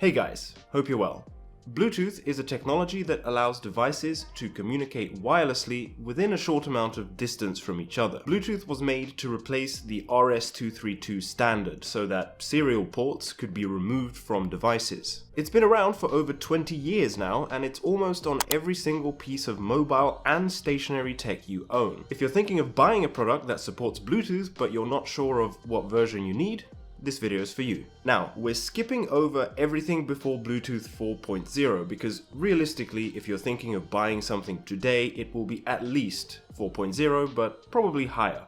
Hey guys, hope you're well. Bluetooth is a technology that allows devices to communicate wirelessly within a short amount of distance from each other. Bluetooth was made to replace the RS-232 standard so that serial ports could be removed from devices. It's been around for over 20 years now, and it's almost on every single piece of mobile and stationary tech you own. If you're thinking of buying a product that supports Bluetooth but you're not sure of what version you need, this video is for you. Now, we're skipping over everything before Bluetooth 4.0 because realistically, if you're thinking of buying something today, it will be at least 4.0, but probably higher.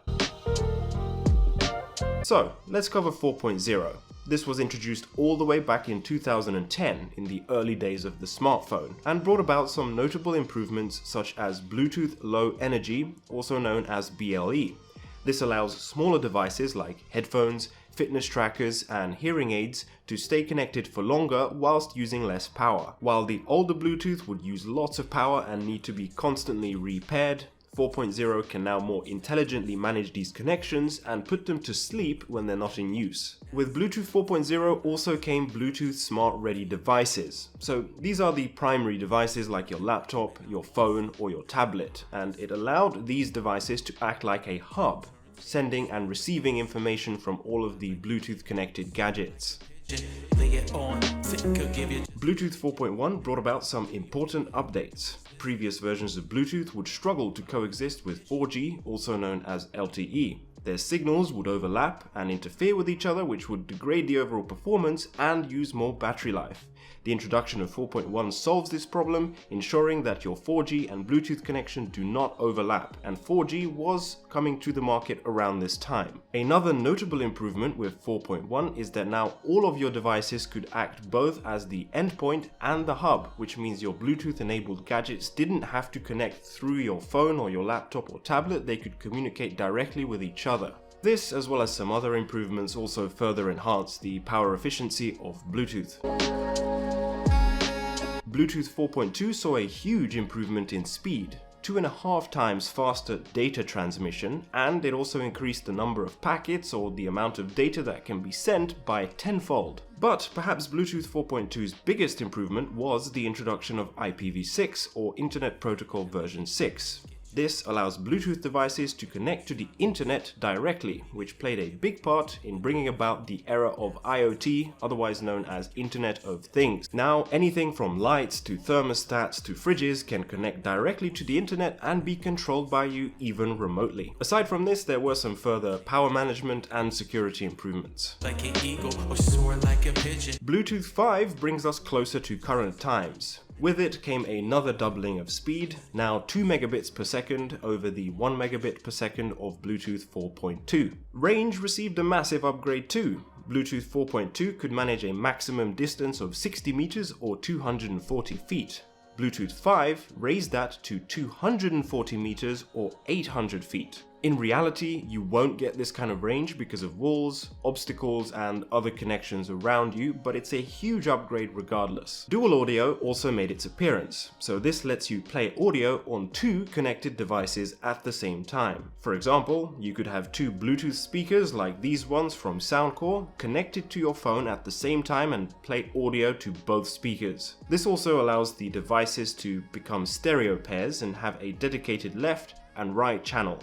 So, let's cover 4.0. This was introduced all the way back in 2010 in the early days of the smartphone and brought about some notable improvements such as Bluetooth Low Energy, also known as BLE. This allows smaller devices like headphones, fitness trackers, and hearing aids to stay connected for longer whilst using less power. While the older Bluetooth would use lots of power and need to be constantly repaired, 4.0 can now more intelligently manage these connections and put them to sleep when they're not in use. With Bluetooth 4.0 also came Bluetooth Smart Ready devices. So these are the primary devices like your laptop, your phone, or your tablet, and it allowed these devices to act like a hub, sending and receiving information from all of the Bluetooth connected gadgets. Bluetooth 4.1 brought about some important updates. Previous versions of Bluetooth would struggle to coexist with 4G, also known as LTE. Their signals would overlap and interfere with each other, which would degrade the overall performance and use more battery life. The introduction of 4.1 solves this problem, ensuring that your 4G and Bluetooth connection do not overlap, and 4G was coming to the market around this time. Another notable improvement with 4.1 is that now all of your devices could act both as the endpoint and the hub, which means your Bluetooth-enabled gadgets didn't have to connect through your phone or your laptop or tablet, they could communicate directly with each other. This, as well as some other improvements, also further enhanced the power efficiency of Bluetooth. Bluetooth 4.2 saw a huge improvement in speed, 2.5 times faster data transmission, and it also increased the number of packets or the amount of data that can be sent by tenfold. But perhaps Bluetooth 4.2's biggest improvement was the introduction of IPv6 or Internet Protocol version 6. This allows Bluetooth devices to connect to the internet directly, which played a big part in bringing about the era of IoT, otherwise known as Internet of Things. Now, anything from lights to thermostats to fridges can connect directly to the internet and be controlled by you even remotely. Aside from this, there were some further power management and security improvements. Like an eagle or soar like a pigeon. Bluetooth 5 brings us closer to current times. With it came another doubling of speed, now 2 megabits per second over the 1 megabit per second of Bluetooth 4.2. Range received a massive upgrade too. Bluetooth 4.2 could manage a maximum distance of 60 meters or 240 feet. Bluetooth 5 raised that to 240 meters or 800 feet. In reality, you won't get this kind of range because of walls, obstacles, and other connections around you, but it's a huge upgrade regardless. Dual audio also made its appearance, so this lets you play audio on 2 connected devices at the same time. For example, you could have 2 Bluetooth speakers like these ones from Soundcore connected to your phone at the same time and play audio to both speakers. This also allows the devices to become stereo pairs and have a dedicated left and right channel.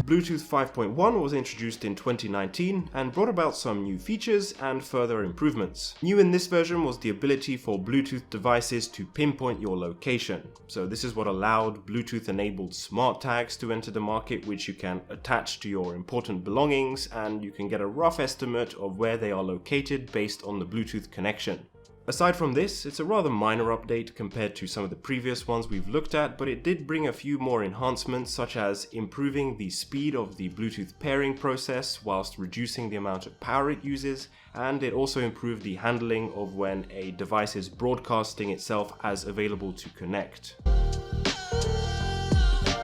Bluetooth 5.1 was introduced in 2019 and brought about some new features and further improvements. New in this version was the ability for Bluetooth devices to pinpoint your location. So this is what allowed Bluetooth-enabled smart tags to enter the market, which you can attach to your important belongings, and you can get a rough estimate of where they are located based on the Bluetooth connection. Aside from this, it's a rather minor update compared to some of the previous ones we've looked at, but it did bring a few more enhancements, such as improving the speed of the Bluetooth pairing process whilst reducing the amount of power it uses, and it also improved the handling of when a device is broadcasting itself as available to connect.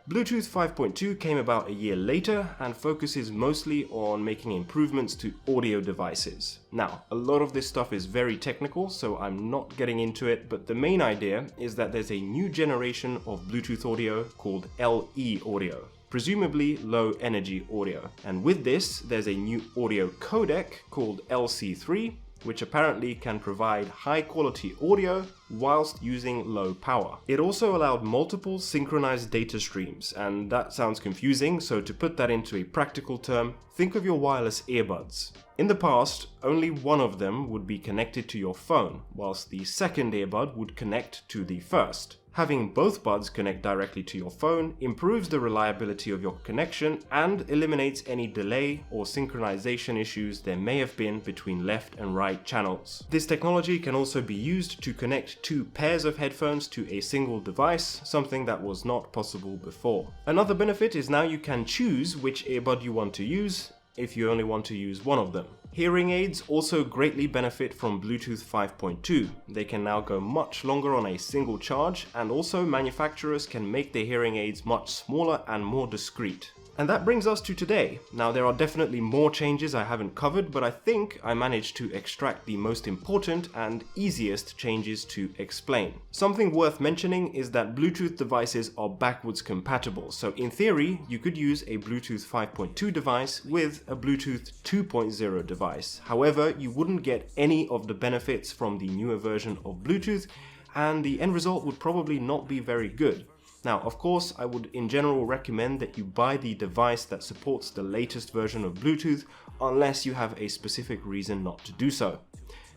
Bluetooth 5.2 came about a year later and focuses mostly on making improvements to audio devices. Now, a lot of this stuff is very technical, so I'm not getting into it, but the main idea is that there's a new generation of Bluetooth audio called LE audio, presumably low energy audio. And with this, there's a new audio codec called LC3, which apparently can provide high quality audio whilst using low power. It also allowed multiple synchronized data streams, and that sounds confusing, so to put that into a practical term, think of your wireless earbuds. In the past, only one of them would be connected to your phone, whilst the second earbud would connect to the first. Having both buds connect directly to your phone improves the reliability of your connection and eliminates any delay or synchronization issues there may have been between left and right channels. This technology can also be used to connect two pairs of headphones to a single device, something that was not possible before. Another benefit is now you can choose which earbud you want to use if you only want to use one of them. Hearing aids also greatly benefit from Bluetooth 5.2. They can now go much longer on a single charge, and also manufacturers can make their hearing aids much smaller and more discreet. And that brings us to today. Now, there are definitely more changes I haven't covered, but I think I managed to extract the most important and easiest changes to explain. Something worth mentioning is that Bluetooth devices are backwards compatible, so in theory, you could use a Bluetooth 5.2 device with a Bluetooth 2.0 device. However, you wouldn't get any of the benefits from the newer version of Bluetooth, and the end result would probably not be very good. Now, of course, I would in general recommend that you buy the device that supports the latest version of Bluetooth, unless you have a specific reason not to do so.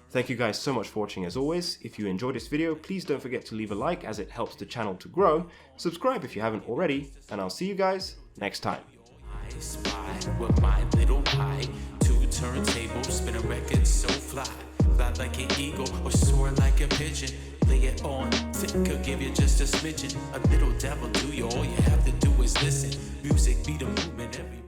Thank you guys so much for watching as always. If you enjoyed this video, please don't forget to leave a like as it helps the channel to grow. Subscribe if you haven't already, and I'll see you guys next time. With my little eye, two turntables, spin a record so fly like an eagle or soar like a pigeon. Lay it on, could give you just a smidgen. A little devil do you, all you have to do is listen. Music be the movement, everybody.